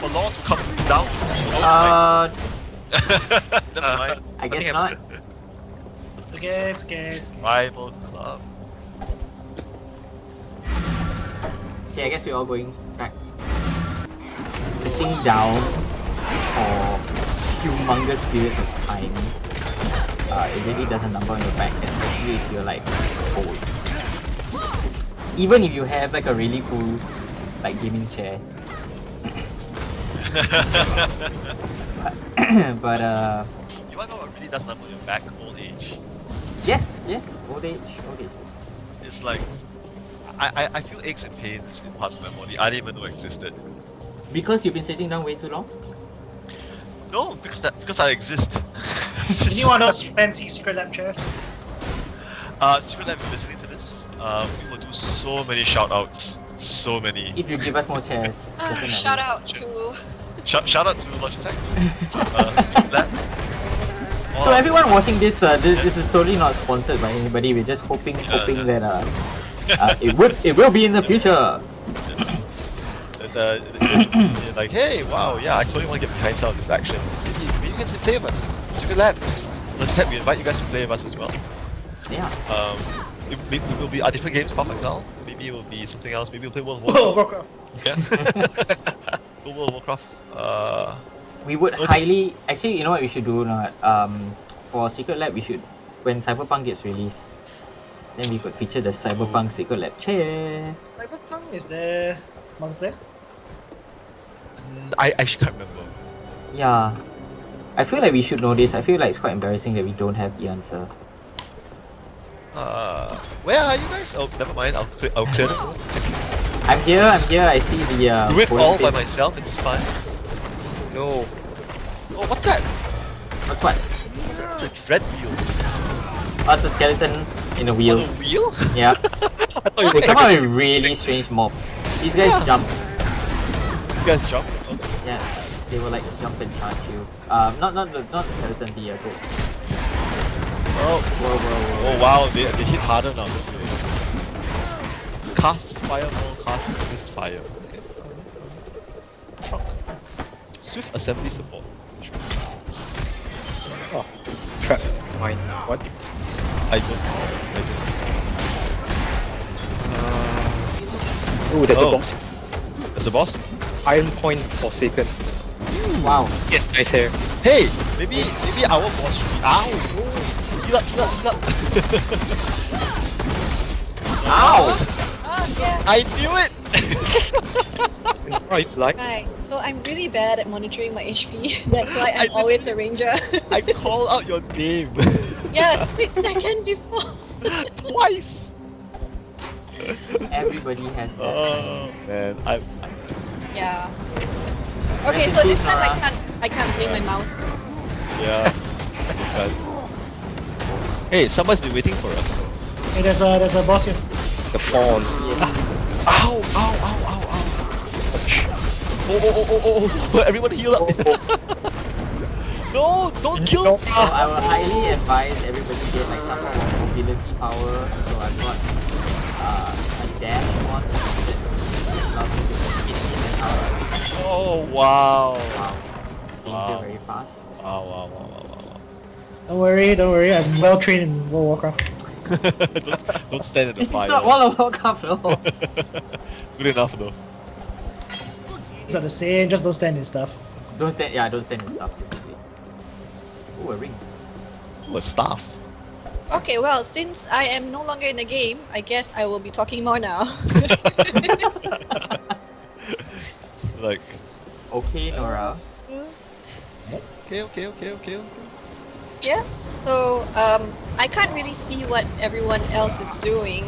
Law to come down? Never mind. I guess think not. It's okay, it's okay. Rival club. Okay, I guess we're all going back. Sitting down for humongous periods of time. It really does a number on your back, especially if you're like old. Even if you have like a really cool like gaming chair. but You wanna know what really does a number on your back? Old age. yes, old age. It's like I feel aches and pains in parts of my body I didn't even know existed. Because you've been sitting down way too long? No, because I exist. Anyone else fancy secret lab chairs? Secret Lab, if you're listening to this, we will do so many shout-outs. So many. If you give us more chairs. definitely. Shout out to Shout out to Logitech. Secret Lab. So everyone watching this, this is totally not sponsored by anybody. We're just hoping that it will be in the future. Yes. Like, hey, wow, yeah, I totally want to get behind some of this action. Maybe you guys can play with us. Secret Lab. Logitech, we invite you guys to play with us as well. Yeah. It will be different games, Path of Exile. Maybe it will be something else. Maybe we'll play World of Warcraft. Warcraft. Yeah. World of Warcraft. We would highly actually, you know what we should do not? For Secret Lab we should, when Cyberpunk gets released, then we could feature the Cyberpunk Secret Lab chair. Cyberpunk is there multiplayer? I actually can't remember. Yeah. I feel like we should know this. I feel like it's quite embarrassing that we don't have the answer. Where are you guys? Oh, never mind. I'll clear them. I'm here. I see the Do it polling all by pin. myself. It's fine. No. Oh, what's that? What's what? It's a dread wheel. Oh, it's a skeleton in a wheel. On a wheel? Yeah. I thought you They were come out like with really strange mobs. These guys Yeah. jump. These guys jump. Okay. Yeah. They will like jump and charge you. Not the skeleton, the goats. Oh, Whoa. oh wow, they hit harder now. Cast fireball, cast resist fire. Okay. Trunk. Swift assembly support. Oh, trap mine. What? I don't Oh, there's Oh. a boss. There's a boss? Iron Point Forsaken. Wow. Yes, nice hair. Hey! Maybe our boss should be. Ow! No! Heal up! Ow! oh yeah. I knew it! Right, like. Right. So I'm really bad at monitoring my HP. That's why I I'm always the ranger. I called out your name yeah, split second before. twice! Everybody has that. Oh man, Yeah. Okay, so this time I can't blame my mouse. yeah. But, hey, someone's been waiting for us. Hey, there's a boss here. The fawn. Ow! Oh, everyone heal up! No, don't kill me! So I will highly advise everybody get like some form of mobility power. So I've got a dash one that allows me to get in and out. Oh wow! Wow. Danger Wow. very fast. Wow. Don't worry. I'm well trained in World of Warcraft. don't stand in the This fire. is not World of Warcraft at all. Good enough though. It's not the same. Just don't stand in stuff. Don't stand in stuff basically. Ooh, a ring. Oh, a staff. Okay, well, since I am no longer in the game, I guess I will be talking more now. Like, Okay, Nora. okay. Yeah. So I can't really see what everyone else is doing.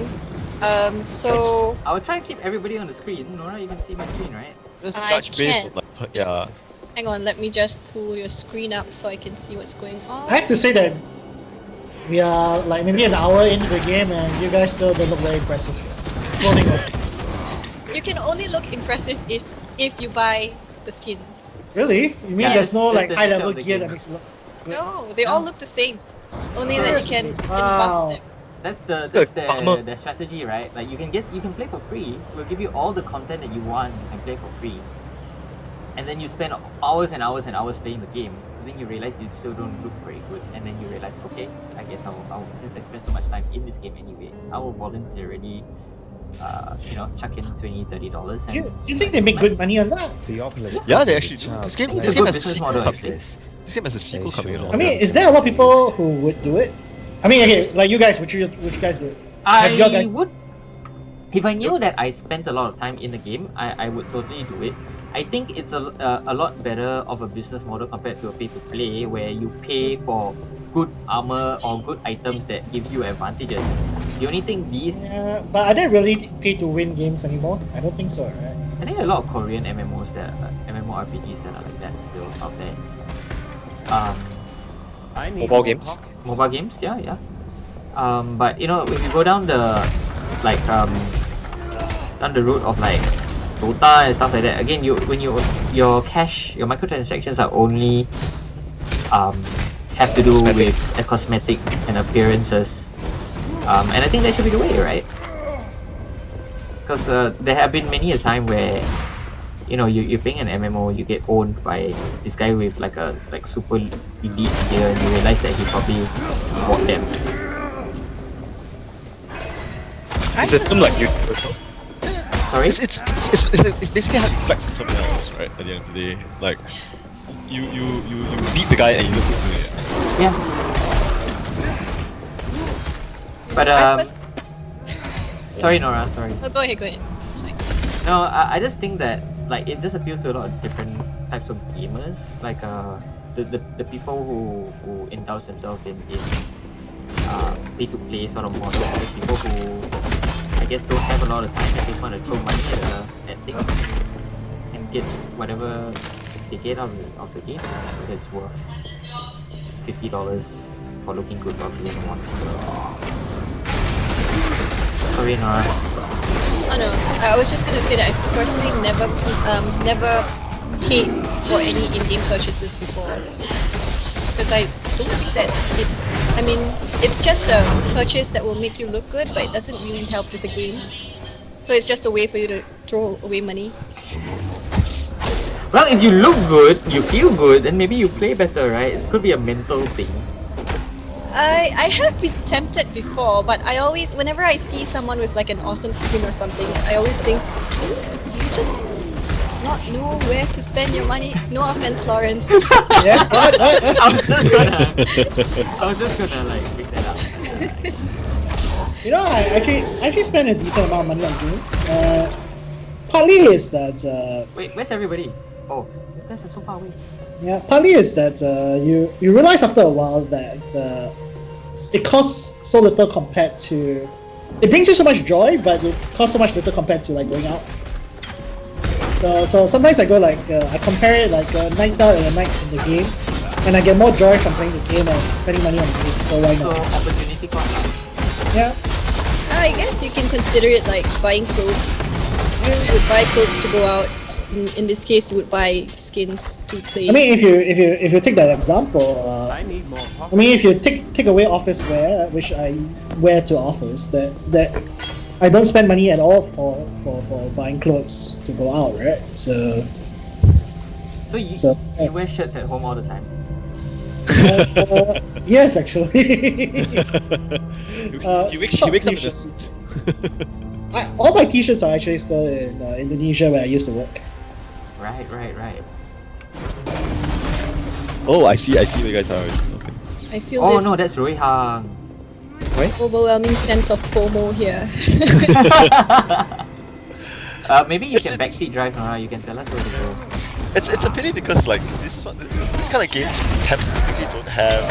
So I will try and keep everybody on the screen. Nora, you can see my screen, right? Just I judge based on can. like, yeah. hang on, let me just pull your screen up so I can see what's going on. I have to say that we are like maybe an hour into the game and you guys still don't look very impressive. Floating off. You can only look impressive if you buy the skins. Really? You mean Yeah, there's no that's like the high nature level of the gear game. that makes it look good? No, they all look the same. Only that you can Wow. buff them. That's armor. their strategy, right? Like you can play for free. We'll give you all the content that you want. You can play for free, and then you spend hours and hours and hours playing the game. Then you realize you still don't look very good, and then you realize, okay, I guess I'll since I spend so much time in this game anyway, I will voluntarily, chuck in $20-$30. Do you think they make good money on that? Theophilus Yeah, they presses actually a do. This child's game, It's this a game good has a business sequel model, coming. actually. This game has a sequel coming should along. I mean, is there a lot of people who would do it? I mean, okay, like you guys, would you guys do it? Have your I guys- would, if I knew that I spent a lot of time in the game, I would totally do it. I think it's a lot better of a business model compared to a pay-to-play where you pay for good armor or good items that gives you advantages. The only thing these Yeah, but are they really pay to win games anymore? I don't think so, right? I think a lot of Korean MMOs that MMORPGs that are like that still out there. I need Mobile more games? pockets. Mobile games, yeah. But you know, if you go down the like down the route of like Dota and stuff like that, again, your microtransactions are only have to do Cosmetic. with cosmetic and appearances, and I think that should be the way, right? Because there have been many a time where you know you're playing an MMO, you get owned by this guy with like super elite gear, and you realize that he probably bought them. Is it something like universal? Sorry. It's basically how you flex on someone else, right? At the end of the day, like you beat the guy and you look good doing it. Yeah. But sorry Nora, sorry. No, go ahead. It's fine. No, I just think that like it just appeals to a lot of different types of gamers. Like the people who indulge themselves in pay to play sort of model. The people who I guess don't have a lot of time and just want to throw money at things and get whatever they get out of the game. Whether it's worth $50 for looking good while playing a monster. Sorry Nora. Oh no, I was just gonna say that I personally never paid for any in-game purchases before, because I don't think that it's just a purchase that will make you look good, but it doesn't really help with the game. So it's just a way for you to throw away money. Well, if you look good, you feel good, then maybe you play better, right? It could be a mental thing. I have been tempted before, but I always, whenever I see someone with like an awesome skin or something, I always think, dude, do you just not know where to spend your money? No offense, Lawrence. Yes, what? I was just gonna like pick that up. You know, I actually spend a decent amount of money on games. Partly is that Wait, where's everybody? Oh, you guys are so far away. yeah, partly is that you realize after a while that it costs so little compared to, it brings you so much joy, but it costs so much little compared to like going out. So sometimes I go like I compare it like a night out and a night in the game, and I get more joy from playing the game and spending money on the game. So why So not? opportunity cost. Yeah. I guess you can consider it like buying clothes. You would buy clothes to go out. In this case, you would buy skins to play. I mean, if you take that example, I need more pockets. I mean, if you take away office wear, which I wear to office, that I don't spend money at all for buying clothes to go out, right? So You wear shirts at home all the time. yes, actually. He wakes up in a suit. All my t-shirts are actually still in Indonesia where I used to work. Right. Oh, I see where you guys are. Okay. I feel Oh this no, that's Roy Hang. overwhelming sense of FOMO here. Maybe you can backseat drive, Nora. You can tell us where to go. It's a pity because like this kind of games typically don't have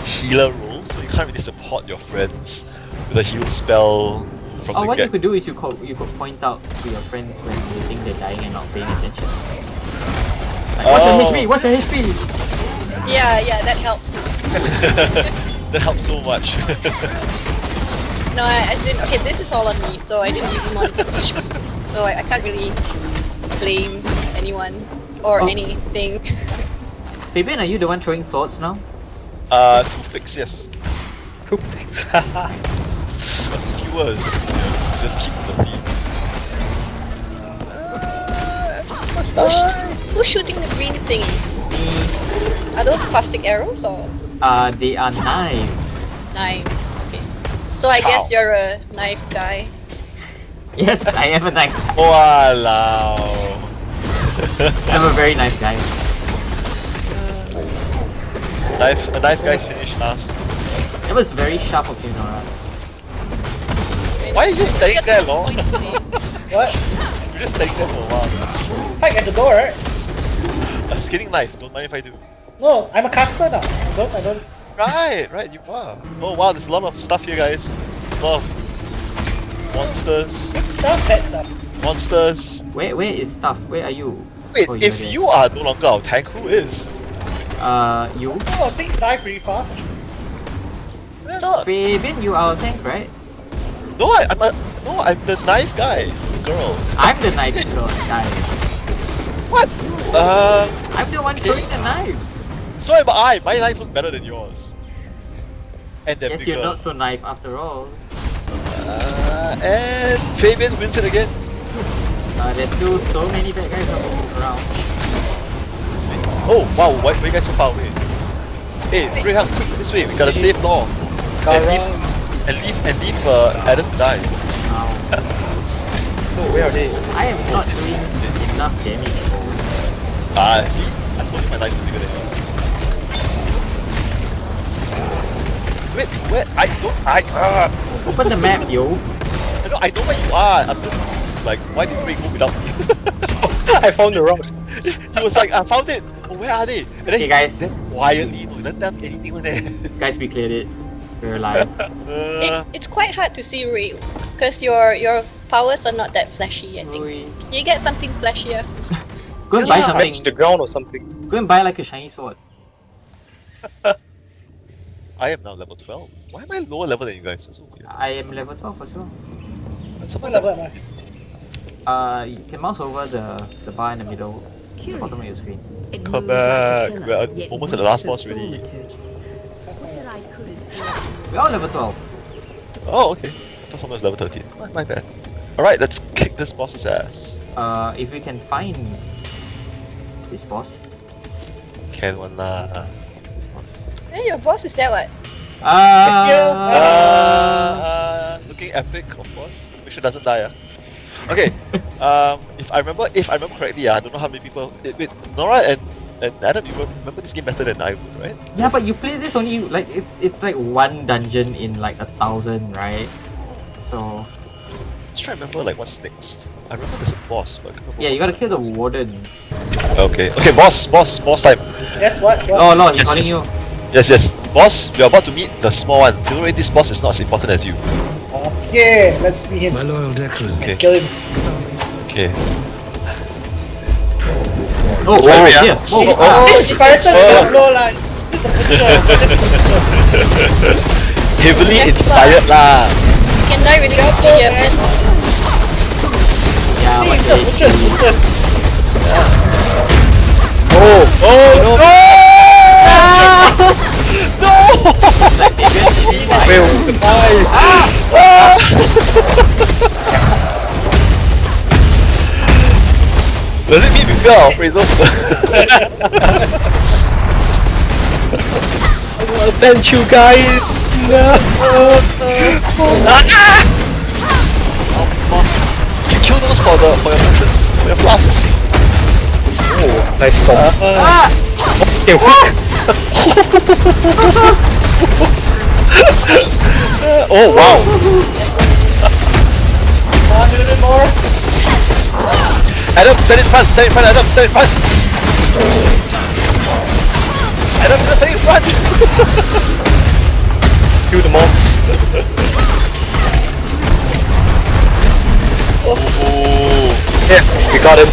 healer roles, so you can't really support your friends with a heal spell from the What you get. could do is you could point out to your friends when you think they're dying and not paying attention. Like, what's your HP? What's your HP? yeah, that helped. That helps so much. No, I didn't. Okay, this is all on me, so I didn't even monitor HP. So I can't really blame anyone or anything. Fabian, are you the one throwing swords now? Toothpicks, yes. Toothpicks. Skewers. Just keep the theme. Who's shooting the green thingies? Are those plastic arrows or They are knives. knives? Okay. So I guess you're a knife guy. Yes, I am a knife guy. Walao. I'm a very nice guy. A knife guy's finished last. It was very sharp of you, Nora. Why are you just staying Just there long? What? You're just staying there for a while. Fight at the door, right? A skinning knife, don't mind if I do. No, I'm a caster now. I don't. Right, you are. Oh wow, there's a lot of stuff here, guys. A lot of monsters. Good stuff, bad stuff. monsters. Where is stuff? Where are you? Wait, Oh, you're if there. you are no longer our tank, who is? You? Oh, things die pretty fast. So Fabian, you are a tank, right? No, I'm the knife guy. Girl. I'm the knife girl guy. What? I'm the one throwing the knives. So am I. My knife look better than yours. And they're Guess bigger. you're not so knife after all. And Fabian wins it again. There's still so many bad guys around. Oh wow, why are you guys so far away? Hey, bring up quick this way. We gotta save Law. And leave Adam to die. Oh, where are they? I am not doing enough damage. See? I told you my knives are bigger than yours. Wait, where? Open the map, yo. I know where you are. I'm just like, why did Ray go without me? I found the route. He was like, I found it. Oh, where are they? And then Okay, guys. Then quietly, no, don't tell me anything on there. Guys, we cleared it. We're alive. it's quite hard to see Ray because your powers are not that flashy. I think Oi. you get something flashier. Go and buy Yeah. something. Touch the ground or something. Go and buy like a shiny sword. I am now level 12. Why am I lower level than you guys? That's so weird. I am level 12 as well. That's What level. level am I? You can mouse over the bar in the middle, the bottom of your screen. Come back. We're almost at the last boss already. We're all level 12. Oh, okay. I thought someone was level 13. My bad. Alright, let's kick this boss's ass. If we can find this boss. Can one lah. Hey, your boss is there, what? Looking epic, of course. Make sure doesn't die. Okay. If I remember correctly, I don't know how many people. Wait, Nora and Adam, you remember this game better than I would, right? Yeah, but you play this only like it's like one dungeon in like 1,000, right? So Let's try to remember like what's next. I remember there's a boss, but I can't remember. yeah, you gotta kill the warden. Okay, boss time. Yes, what? Oh no, he's Yes, calling yes. you. Yes, boss. We are about to meet the small one. Don't worry, this boss is not as important as you. Okay, let's meet him. My loyal Declan. Okay. Kill him. Okay. Oh, Sorry, here. This person is low lies. This is the butcher. Heavily Yes, inspired lah. You can die really quickly here, man. Yeah, See, what it's the they butcher. Oh no! Well, goodbye. Does it mean we fail our appraisal? Thank you guys. No. You kill those for your potions, for your flasks. Oh, nice stop. Okay, hook. Oh wow! A little bit more. Adam, stand in front, Adam, stand in front! Adam, stand in front! Kill the mobs. Oh, Yeah, we got him.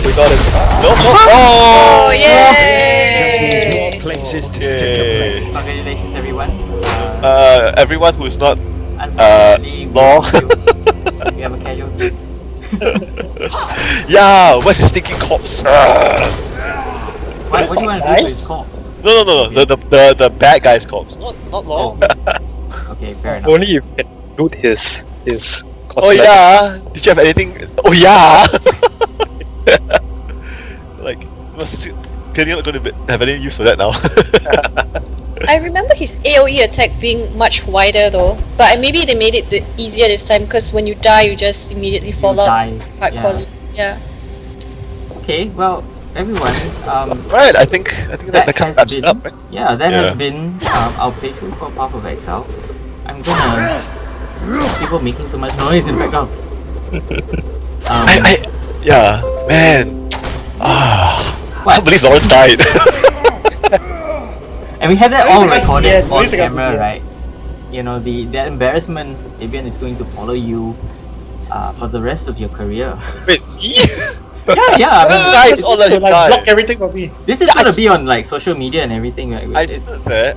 no! Oh, Oh! Just means yay! more places to stick a Okay. blade. Congratulations, everyone. Everyone who is not Unfortunately, law. we have a casualty. Yeah, where's his stinking corpse? What do you want to do to his Nice. corpse? No. The bad guy's corpse. Not law. Okay, fair enough. Only if you can loot his Oh cosmetic. yeah. Did you have anything? Oh yeah. Like, was clearly not going to have any use for that now. I remember his AoE attack being much wider though, but maybe they made it easier this time because when you die, you just immediately fall You out. die. Hardcore. Yeah. Okay, well, everyone, Right, I think that kind has of wraps been it up, right? yeah, that has Yeah. been our playthrough for Path of Exile. I'm gonna people making so much noise in the background. Yeah, man. I What? can't believe Lawrence died. And we have that all Noise recorded again, on noise again, camera, yeah. right? You know, the embarrassment Avian is going to follow you for the rest of your career. Wait, yeah. I mean, Guys, all let him like, die. block everything for me. this is gonna be on like social media and everything, right?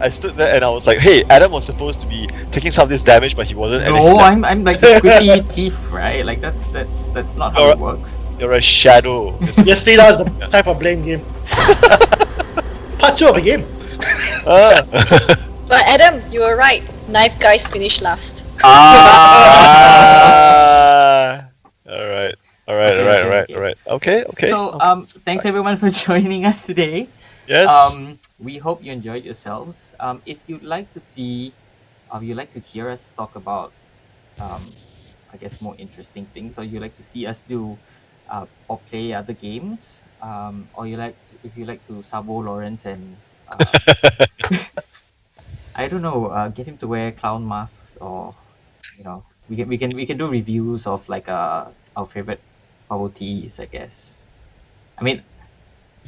I stood there and I was like, hey, Adam was supposed to be taking some of this damage, but he wasn't. And then he No, like, I'm like the squishy thief, right? Like that's not how it works. you're a shadow. Yesterday that was the time for blame game. Part 2 of the game. But Adam, you were right. Knife guys finished last. Alright. Okay. Okay. So thanks everyone for joining us today. Yes. We hope you enjoyed yourselves. If you'd like to see, you'd like to hear us talk about, I guess more interesting things, or you'd like to see us do, or play other games, or if you like to sabo Lawrence and, I don't know, get him to wear clown masks, or we can do reviews of like our favorite bubble teas, I guess. I mean,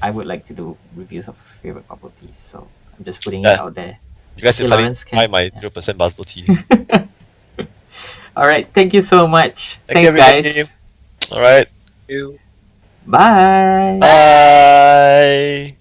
I would like to do reviews of favorite bubble teas, so I'm just putting it Yeah. out there. You guys Okay, can Lawrence, buy my 0% bubble tea. All right, thank you so much. Thank you, Thanks, everybody. guys. Alright. You. Bye. Bye.